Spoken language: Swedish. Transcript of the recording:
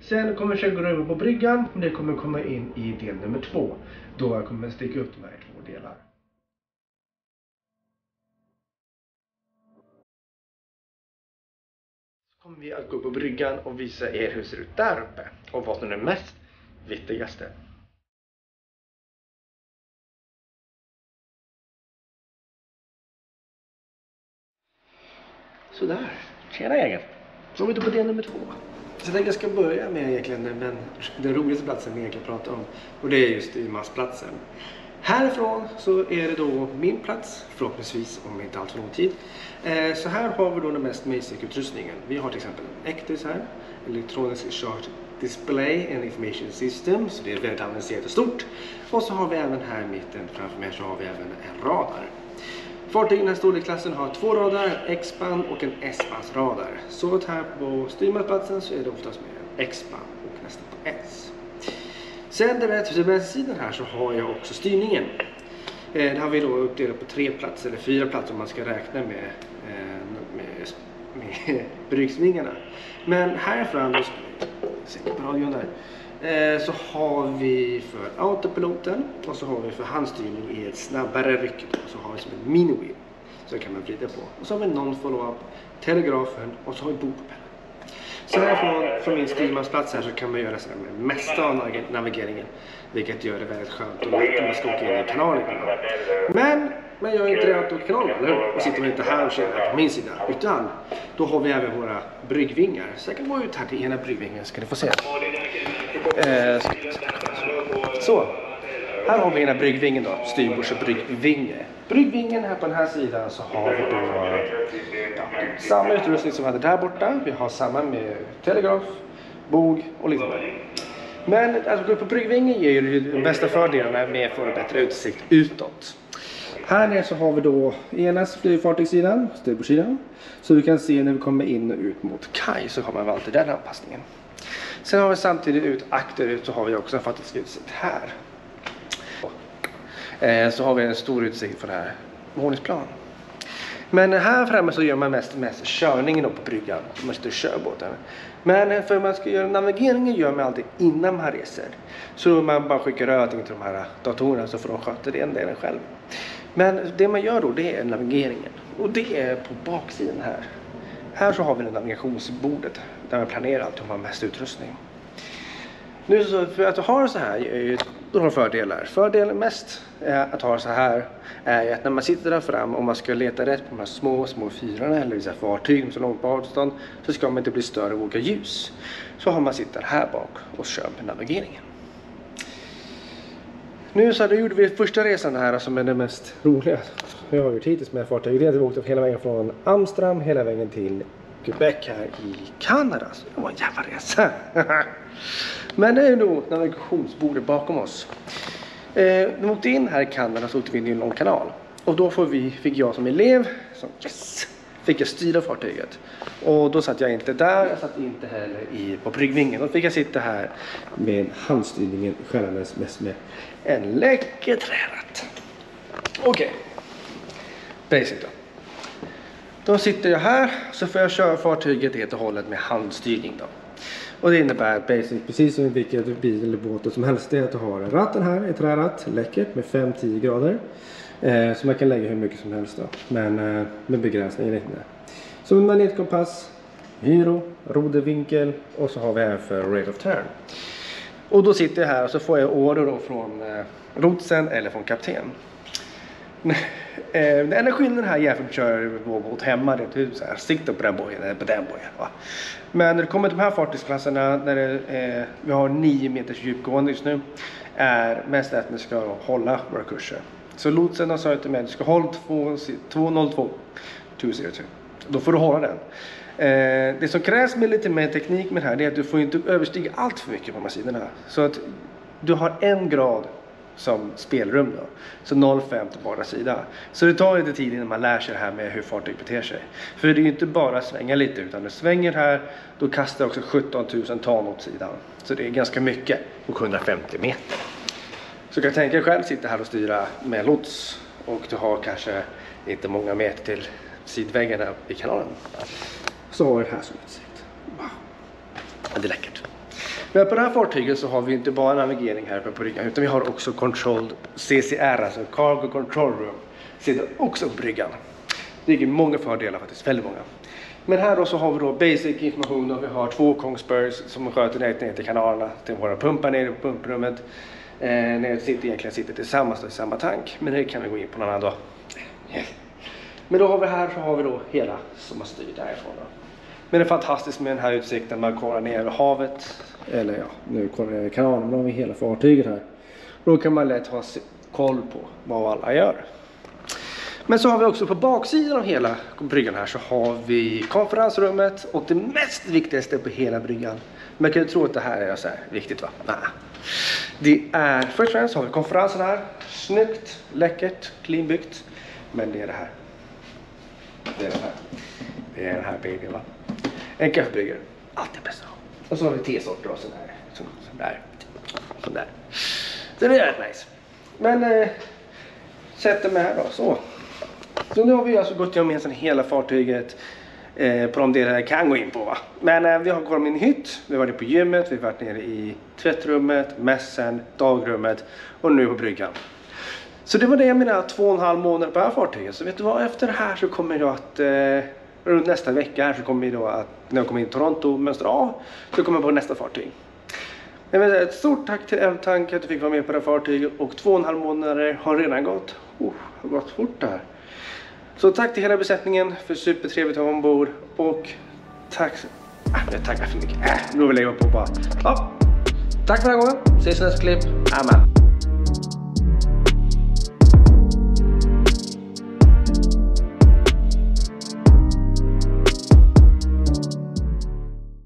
Sen kommer jag gå över på bryggan, och det kommer komma in i del nummer 2. Då jag kommer sticka upp de här 2 delar. Så kommer vi att gå på bryggan och visa er hur det ser ut där uppe. Och vad som är det mest viktigaste. Sådär, tjena gänget. Så är vi på del nummer 2. Så jag tänkte jag ska börja med egentligen den roligaste platsen vi egentligen pratar om. Och det är just i massplatsen. Härifrån så är det då min plats, förhoppningsvis om inte allt för lång tid. Så här har vi då den mest basic-utrustningen. Vi har till exempel en ECDIS här, Electronic Chart Display and Information System, så det är väldigt avancerat och stort. Och så har vi även här i mitten framför mig så har vi även en radar. Fartygen i den här storleksklassen har 2 radar, X-band och en S-bands radar. Så här på styrmansplatsen så är det oftast med X-band och nästan på S. Sen till vänstersidan här så har jag också styrningen. Det har vi då uppdelat på 3 platser eller 4 platser om man ska räkna med bryggsvingarna. Men här fram, på radion där, så har vi för autopiloten och så har vi för handstyrning i ett snabbare ryck. Och så har vi som en mini-wheel så kan man vrida på. Och så har vi non-follow-up, telegrafen och så har vi bokpropellen. Så här från min styrmansplats här så kan man göra så här med mesta av navigeringen. Vilket gör det väldigt skönt och lätt om man ska åka in i kanalen. Men man gör inte det att åka kanalen, eller hur? Och sitter man inte här och kör här på min sida. Utan då har vi även våra bryggvingar. Så jag kan gå ut här till ena bryggvingen så kan ni få se. Så. Här har vi ena bryggvingen då, styrbords och bryggvinge. Bryggvingen här på den här sidan så har vi då samma utrustning som vi hade där borta. Vi har samma med telegraf, bog och liknande. Men att gå på bryggvingen ger ju de bästa fördelarna med för en bättre utsikt utåt. Här nere så har vi då ena flygfartygssidan, styrbordssidan. Så vi kan se när vi kommer in och ut mot kaj så har man alltid den anpassningen. Sen har vi samtidigt ut akterut så har vi också en faktisk utsikt här. Så har vi en stor utsikt för det här våningsplan. Men här framme så gör man mest körningen på bryggan. Man sitter och kör båten. Men för att man ska göra navigeringen gör man alltid innan man reser. Så man bara skickar över till de här datorerna så får de sköta den delen själv. Men det man gör då det är navigeringen. Och det är på baksidan här. Här så har vi navigationsbordet där man planerar allt och har mest utrustning. Nu så för att ha det så här är ju några fördelar. Fördelen mest att ha det så här är att när man sitter där fram och man ska leta rätt på de här små fyrarna eller vissa fartyg så långt på avstånd så ska man inte bli större av olika ljus. Så har man sitter här bak och kör med navigeringen. Nu så gjorde vi första resan här som är det mest roliga jag har gjort hittills med fartyget. Vi åkte hela vägen från Amsterdam hela vägen till Quebec här i Kanada. Så det var en jävla resa. Men det är nog navigationsbordet bakom oss. Vi åkte in här i Kanada så åkte vi in i en lång kanal. Och då fick jag som elev, fick jag styra fartyget. Och då satt jag inte där, jag satt inte heller på bryggvingen. Då fick jag sitta här med handstyrningen skällandes mest med en läcker träratt. Okej. Basic då. Då sitter jag här så får jag köra fartyget helt och hållet med handstyrning då. Och det innebär basic, precis som i vilket bil eller båt som helst, det är att du har ratten här, ett träratt, läckert med 5-10 grader. Så man kan lägga hur mycket som helst då, men med begränsningar inte. Så en magnetkompass, gyro, rodervinkel och så har vi här för rate of turn. Och då sitter jag här och så får jag order då från lotsen eller från kapten. Den enda skillnaden här jämfört med att köra vår båt hemma, det är typ så här, sikta på den bojen eller på den bojen. Va? Men när det kommer till de här fartygsklasserna, när vi har 9 meters djupgående just nu, är mest att vi ska hålla våra kurser. Så lotsen har sagt till mig att du ska hålla 202. Då får du hålla den. Det som krävs med lite mer teknik med det här är att du får inte överstiga allt för mycket på de här sidorna. Så att du har 1 grad som spelrum då. Så 0,5 på bara sida. Så det tar lite tid innan man lär sig det här med hur fartyg beter sig. För det är ju inte bara att svänga lite, utan det svänger här, då kastar också 17 000 ton åt sidan. Så det är ganska mycket på 150 meter. Så kan jag tänka själv sitta här och styra med lots. Och du har kanske inte många meter till sidväggarna i kanalen. Så har det här som utsikt. Wow. Det är läckert. Men på det här fartyget så har vi inte bara navigering här på bryggan, utan vi har också controlled CCR, alltså Cargo Control Room. Sitter också på bryggan. Det är många fördelar faktiskt, väldigt många. Men här då så har vi då basic information och vi har 2 Kongsbergs som sköter ner till kanalerna, till våra pumpar nere på pumprummet. När sitter tillsammans i samma tank, men det kan vi gå in på någon annan dag. Men då har vi här så har vi då hela som man styr därifrån då. Men det är fantastiskt med den här utsikten, man kollar ner över havet, eller ja, nu kollar vi över kanalen, men då har vi hela fartyget här. Då kan man lätt ha koll på vad alla gör. Men så har vi också på baksidan av hela bryggan här så har vi konferensrummet och det mest viktigaste på hela bryggan. Man kan ju tro att det här är så här viktigt, va? Nej. Det är, först och främst har vi konferensen här. Snyggt, läckert, cleanbyggt. Men det är det här. Det är det här. Det är den här babyn, va? En kaffebryggare. Alltid bäst. Och så har vi tesorter och sån där. Sån där. Så det är rätt nice. Men sätter med här då. Så nu har vi alltså gått igenom egentligen hela fartyget på de delar jag kan gå in på, va? Men vi har gått in i hytt, vi har varit på gymmet, vi har varit nere i tvättrummet, mässen, dagrummet och nu på bryggan. Så det var det jag menar, 2,5 månader på det här fartyget. Så vet du vad, efter det här så kommer jag att runt nästa vecka här så kommer vi då att när jag kommer in i Toronto mönstrar av så kommer jag på nästa fartyg. Jag vill säga ett stort tack till Eltank att du fick vara med på det här fartyget och 2,5 månader har redan gått. Har gått fort det här. Så tack till hela besättningen för supertrevligt att vara ombord och tack för mycket. Nu vill jag lägga på bara. Ja. Tack för den här gången. Ses i nästa klipp. Amen.